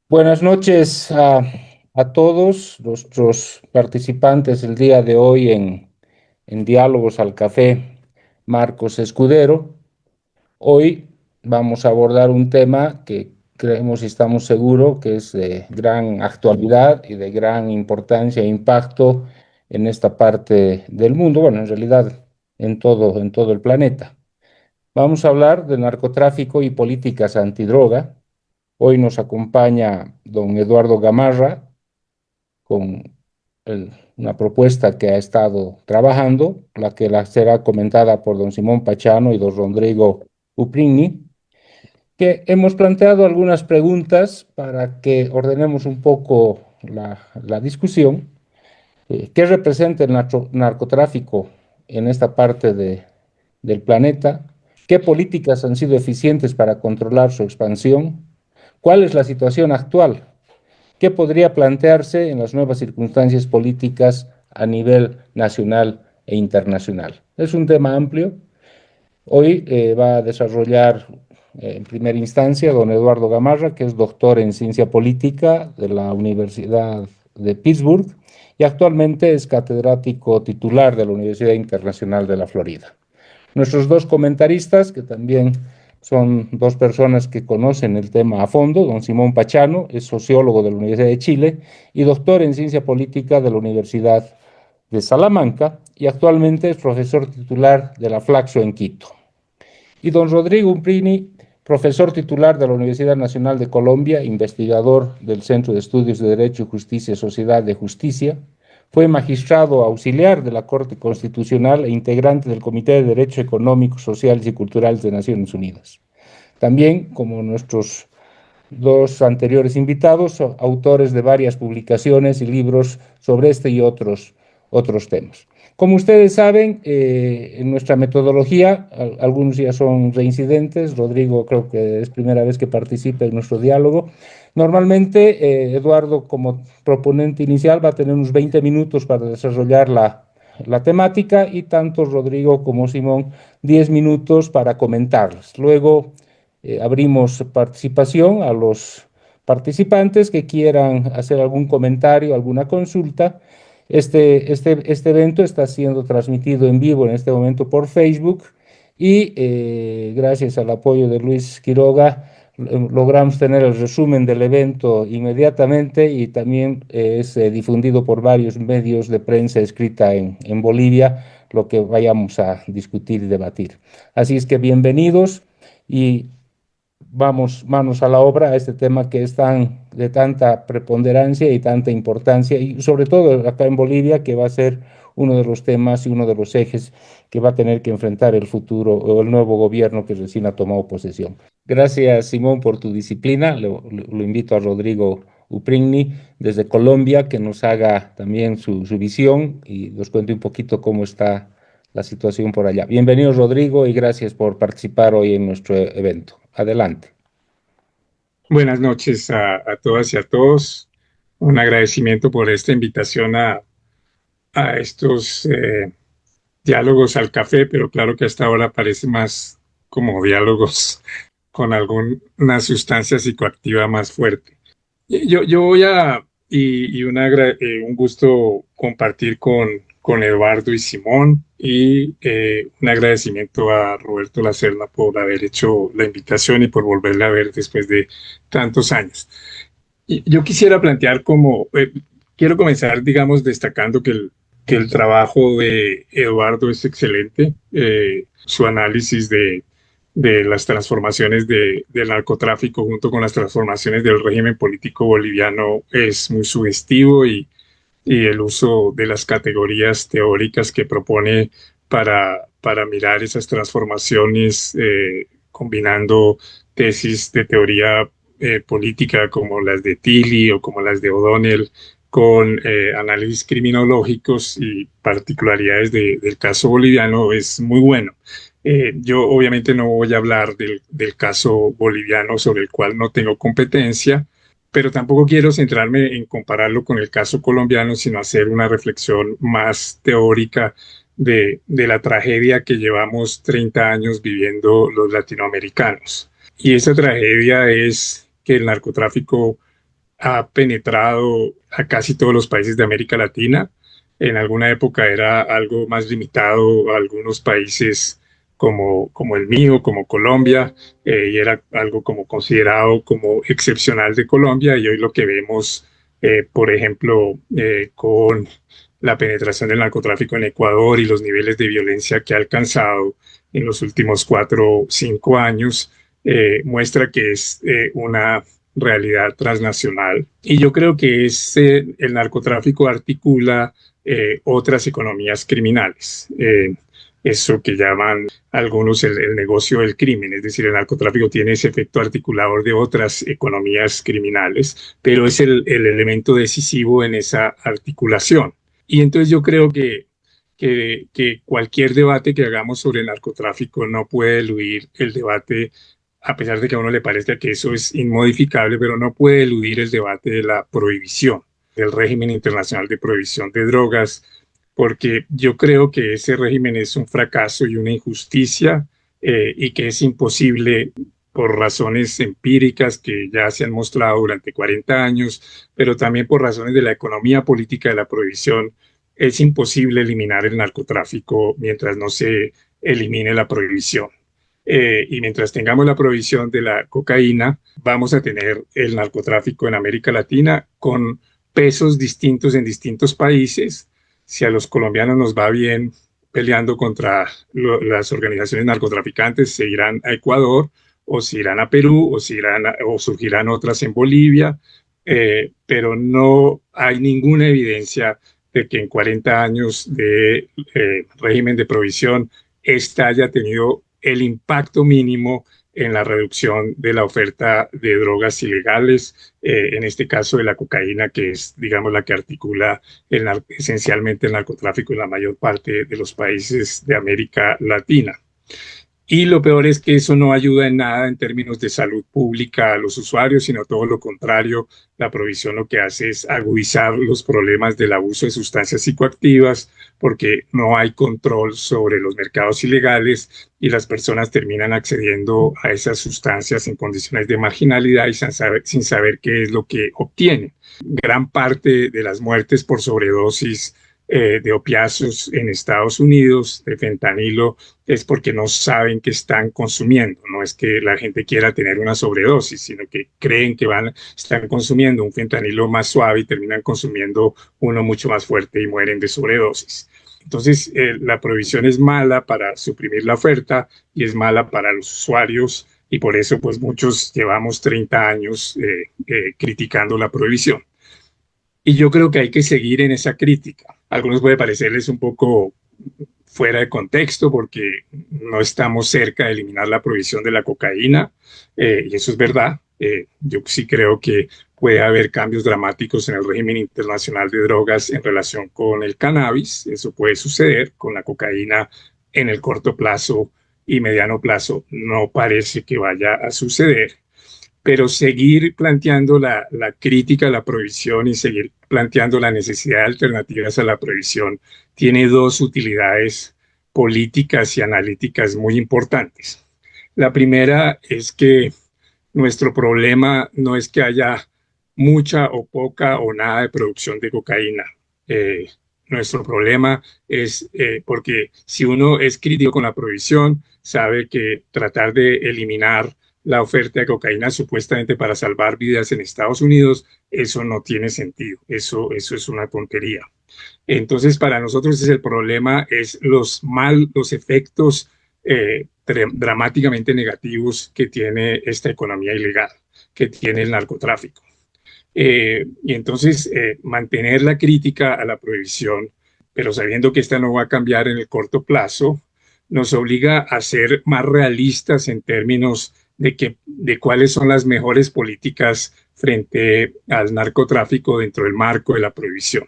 Buenas noches a todos nuestros participantes el día de hoy en Diálogos al Café, Marcos Escudero. Hoy vamos a abordar un tema que creemos y estamos seguros que es de gran actualidad y de gran importancia e impacto en esta parte del mundo, bueno, en realidad en todo el planeta. Vamos a hablar de narcotráfico y políticas antidroga. Hoy nos acompaña don Eduardo Gamarra con una propuesta que ha estado trabajando, la será comentada por don Simón Pachano y don Rodrigo Uprini, que hemos planteado algunas preguntas para que ordenemos un poco la discusión. ¿Qué representa el narcotráfico en esta parte del planeta? ¿Qué políticas han sido eficientes para controlar su expansión? ¿Cuál es la situación actual? ¿Qué podría plantearse en las nuevas circunstancias políticas a nivel nacional e internacional? Es un tema amplio. Hoy va a desarrollar en primera instancia don Eduardo Gamarra, que es doctor en ciencia política de la Universidad de Pittsburgh y actualmente es catedrático titular de la Universidad Internacional de la Florida. Nuestros dos comentaristas, que también son dos personas que conocen el tema a fondo, don Simón Pachano, es sociólogo de la Universidad de Chile y doctor en ciencia política de la Universidad de Salamanca y actualmente es profesor titular de la Flaxo en Quito. Y don Rodrigo Umprini, profesor titular de la Universidad Nacional de Colombia, investigador del Centro de Estudios de Derecho y Justicia, Sociedad de Justicia, fue magistrado auxiliar de la Corte Constitucional e integrante del Comité de Derechos Económicos, Sociales y Culturales de Naciones Unidas. También, como nuestros dos anteriores invitados, autores de varias publicaciones y libros sobre este y otros temas. Como ustedes saben, en nuestra metodología, algunos ya son reincidentes, Rodrigo creo que es primera vez que participa en nuestro diálogo. Normalmente, Eduardo, como proponente inicial, va a tener unos 20 minutos para desarrollar la temática y tanto Rodrigo como Simón 10 minutos para comentarlas. Luego abrimos participación a los participantes que quieran hacer algún comentario, alguna consulta. Este evento está siendo transmitido en vivo en este momento por Facebook y gracias al apoyo de Luis Quiroga logramos tener el resumen del evento inmediatamente y también es difundido por varios medios de prensa escrita en Bolivia, lo que vayamos a discutir y debatir. Así es que bienvenidos y vamos manos a la obra a este tema que es de tanta preponderancia y tanta importancia, y sobre todo acá en Bolivia, que va a ser uno de los temas y uno de los ejes que va a tener que enfrentar el futuro o el nuevo gobierno que recién ha tomado posesión. Gracias, Simón, por tu disciplina. Lo invito a Rodrigo Uprigni desde Colombia, que nos haga también su visión y nos cuente un poquito cómo está la situación por allá. Bienvenido, Rodrigo, y gracias por participar hoy en nuestro evento. Adelante. Buenas noches a todas y a todos. Un agradecimiento por esta invitación a estos diálogos al café, pero claro que hasta ahora parece más como diálogos con alguna sustancia psicoactiva más fuerte. Yo voy un gusto compartir con Eduardo y Simón y un agradecimiento a Roberto Lacerna por haber hecho la invitación y por volverla a ver después de tantos años. Y yo quisiera plantear quiero comenzar, digamos, destacando que el trabajo de Eduardo es excelente, su análisis de las transformaciones del narcotráfico junto con las transformaciones del régimen político boliviano es muy sugestivo y el uso de las categorías teóricas que propone para mirar esas transformaciones, combinando tesis de teoría política como las de Tilly o como las de O'Donnell, con análisis criminológicos y particularidades del caso boliviano, es muy bueno. Yo obviamente no voy a hablar del caso boliviano sobre el cual no tengo competencia, pero tampoco quiero centrarme en compararlo con el caso colombiano, sino hacer una reflexión más teórica de la tragedia que llevamos 30 años viviendo los latinoamericanos. Y esa tragedia es que el narcotráfico ha penetrado a casi todos los países de América Latina. En alguna época era algo más limitado a algunos países como el mío, como Colombia, y era algo como considerado como excepcional de Colombia. Y hoy lo que vemos, por ejemplo, con la penetración del narcotráfico en Ecuador y los niveles de violencia que ha alcanzado en los últimos 4 o 5 años, muestra que es una realidad transnacional. Y yo creo que el narcotráfico articula otras economías criminales. Eso que llaman algunos el negocio del crimen, es decir, el narcotráfico tiene ese efecto articulador de otras economías criminales, pero es el elemento decisivo en esa articulación. Y entonces yo creo que cualquier debate que hagamos sobre el narcotráfico no puede eludir el debate, a pesar de que a uno le parezca que eso es inmodificable, pero no puede eludir el debate de la prohibición, del régimen internacional de prohibición de drogas, porque yo creo que ese régimen es un fracaso y una injusticia, y que es imposible por razones empíricas que ya se han mostrado durante 40 años, pero también por razones de la economía política de la prohibición. Es imposible eliminar el narcotráfico mientras no se elimine la prohibición. Y mientras tengamos la prohibición de la cocaína, vamos a tener el narcotráfico en América Latina con pesos distintos en distintos países. Si a los colombianos nos va bien peleando contra las organizaciones narcotraficantes, se irán a Ecuador, o se irán a Perú, o surgirán otras en Bolivia, pero no hay ninguna evidencia de que en 40 años de régimen de provisión esta haya tenido el impacto mínimo en la reducción de la oferta de drogas ilegales, en este caso de la cocaína, que es, digamos, la que articula esencialmente el narcotráfico en la mayor parte de los países de América Latina. Y lo peor es que eso no ayuda en nada en términos de salud pública a los usuarios, sino todo lo contrario. La provisión lo que hace es agudizar los problemas del abuso de sustancias psicoactivas, porque no hay control sobre los mercados ilegales y las personas terminan accediendo a esas sustancias en condiciones de marginalidad y sin saber qué es lo que obtienen. Gran parte de las muertes por sobredosis de opiáceos en Estados Unidos, de fentanilo, es porque no saben que están consumiendo. No es que la gente quiera tener una sobredosis, sino que creen que están consumiendo un fentanilo más suave y terminan consumiendo uno mucho más fuerte y mueren de sobredosis. Entonces, la prohibición es mala para suprimir la oferta y es mala para los usuarios, y por eso pues muchos llevamos 30 años criticando la prohibición. Y yo creo que hay que seguir en esa crítica. A algunos puede parecerles un poco fuera de contexto porque no estamos cerca de eliminar la prohibición de la cocaína, y eso es verdad. Yo sí creo que puede haber cambios dramáticos en el régimen internacional de drogas en relación con el cannabis. Eso puede suceder con la cocaína en el corto plazo y mediano plazo. No parece que vaya a suceder, pero seguir planteando la crítica a la prohibición y seguir planteando la necesidad de alternativas a la prohibición tiene dos utilidades políticas y analíticas muy importantes. La primera es que nuestro problema no es que haya mucha o poca o nada de producción de cocaína. Eh, Nuestro problema es porque si uno es crítico con la prohibición, sabe que tratar de eliminar la oferta de cocaína supuestamente para salvar vidas en Estados Unidos, eso no tiene sentido, eso es una tontería. Entonces, para nosotros es el problema, es los efectos dramáticamente negativos que tiene esta economía ilegal, que tiene el narcotráfico. Y entonces, mantener la crítica a la prohibición, pero sabiendo que esta no va a cambiar en el corto plazo, nos obliga a ser más realistas en términos de cuáles son las mejores políticas frente al narcotráfico dentro del marco de la prohibición.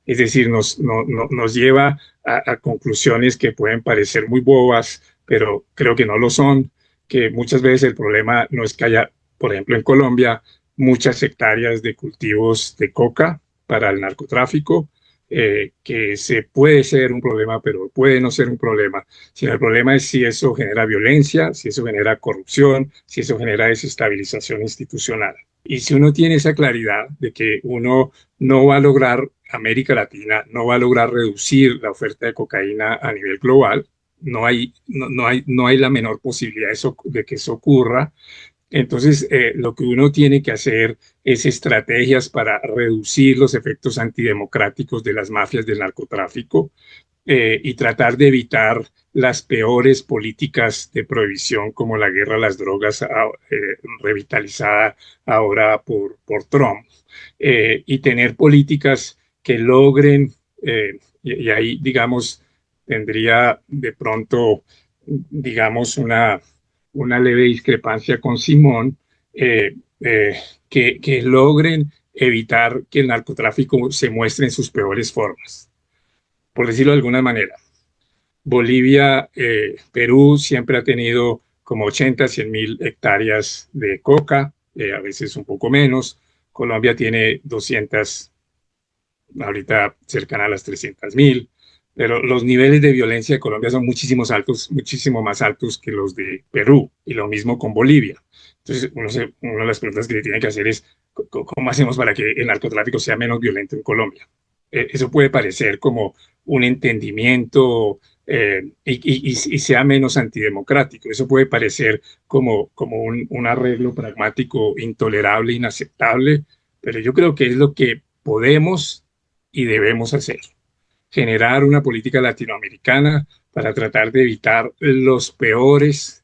Es decir, nos lleva a conclusiones que pueden parecer muy bobas, pero creo que no lo son, que muchas veces el problema no es que haya, por ejemplo, en Colombia, muchas hectáreas de cultivos de coca para el narcotráfico, que se puede ser un problema, pero puede no ser un problema, sino el problema es si eso genera violencia, si eso genera corrupción, si eso genera desestabilización institucional. Y si uno tiene esa claridad de que uno no va a lograr, América Latina no va a lograr reducir la oferta de cocaína a nivel global, no hay la menor posibilidad de que eso ocurra. Entonces, lo que uno tiene que hacer es estrategias para reducir los efectos antidemocráticos de las mafias del narcotráfico, y tratar de evitar las peores políticas de prohibición como la guerra a las drogas, revitalizada ahora por Trump, y tener políticas que logren, y ahí, digamos, tendría de pronto, digamos, una leve discrepancia con Simón, eh, eh, que logren evitar que el narcotráfico se muestre en sus peores formas, por decirlo de alguna manera. Bolivia, Perú siempre ha tenido como 80, 100 mil hectáreas de coca, a veces un poco menos. Colombia tiene 200, ahorita cercana a las 300.000, pero los niveles de violencia de Colombia son muchísimos altos, muchísimo más altos que los de Perú, y lo mismo con Bolivia. Entonces, una de las preguntas que se tiene que hacer es, ¿cómo hacemos para que el narcotráfico sea menos violento en Colombia? Eso puede parecer como un entendimiento, y sea menos antidemocrático. Eso puede parecer como un arreglo pragmático intolerable, inaceptable, pero yo creo que es lo que podemos y debemos hacer. Generar una política latinoamericana para tratar de evitar los peores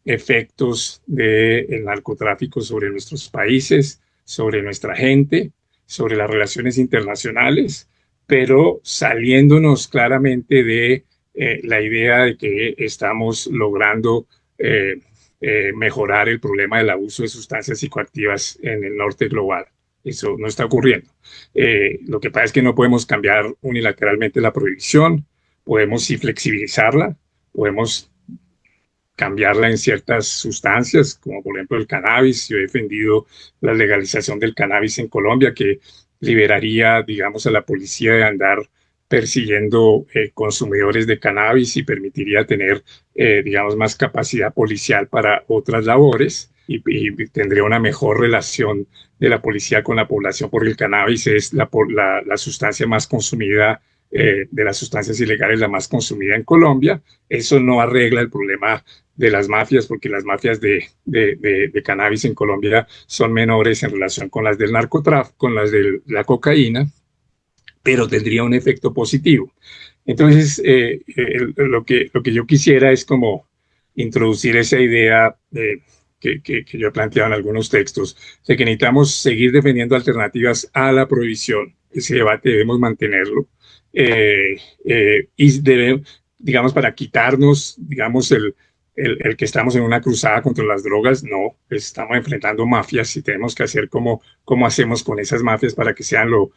efectos del narcotráfico sobre nuestros países, sobre nuestra gente, sobre las relaciones internacionales, pero saliéndonos claramente de la idea de que estamos logrando mejorar el problema del abuso de sustancias psicoactivas en el norte global. Eso no está ocurriendo. Lo que pasa es que no podemos cambiar unilateralmente la prohibición, podemos sí flexibilizarla, podemos cambiarla en ciertas sustancias, como por ejemplo el cannabis. Yo he defendido la legalización del cannabis en Colombia, que liberaría, digamos, a la policía de andar persiguiendo consumidores de cannabis y permitiría tener, digamos, más capacidad policial para otras labores, y tendría una mejor relación de la policía con la población, porque el cannabis es la sustancia más consumida, de las sustancias ilegales, la más consumida en Colombia. Eso no arregla el problema de las mafias, porque las mafias de cannabis en Colombia son menores en relación con las del narcotráfico, con las de la cocaína, pero tendría un efecto positivo. Entonces, lo que yo quisiera es como introducir esa idea que yo he planteado en algunos textos, de que necesitamos seguir defendiendo alternativas a la prohibición. Ese debate debemos mantenerlo. Y debemos, digamos, para quitarnos, digamos, el que estamos en una cruzada contra las drogas, no, estamos enfrentando mafias y tenemos que hacer cómo hacemos con esas mafias para que sean lo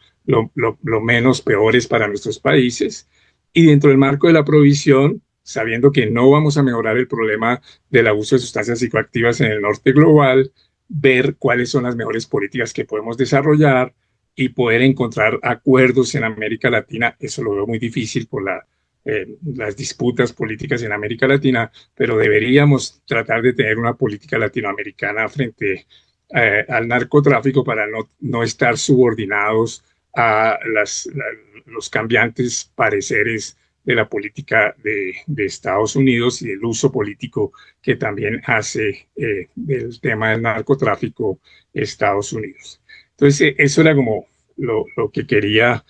menos peores para nuestros países. Y dentro del marco de la prohibición, sabiendo que no vamos a mejorar el problema del abuso de sustancias psicoactivas en el norte global, ver cuáles son las mejores políticas que podemos desarrollar y poder encontrar acuerdos en América Latina. Eso lo veo muy difícil por las disputas políticas en América Latina, pero deberíamos tratar de tener una política latinoamericana frente al narcotráfico, para no estar subordinados a los cambiantes pareceres de la política de Estados Unidos y el uso político que también hace del tema del narcotráfico Estados Unidos. Entonces, eso era como lo que quería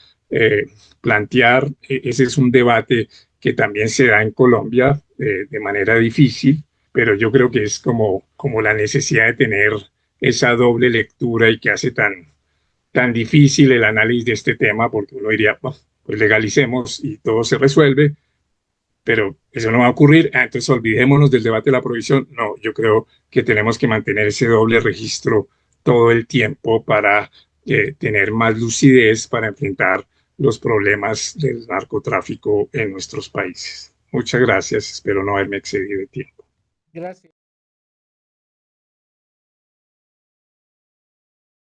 plantear. Ese es un debate que también se da en Colombia de manera difícil, pero yo creo que es como la necesidad de tener esa doble lectura, y que hace tan difícil el análisis de este tema, porque uno diría, bueno, pues legalicemos y todo se resuelve, pero eso no va a ocurrir. Entonces olvidémonos del debate de la prohibición. No, yo creo que tenemos que mantener ese doble registro todo el tiempo para tener más lucidez para enfrentar los problemas del narcotráfico en nuestros países. Muchas gracias, espero no haberme excedido de tiempo. Gracias.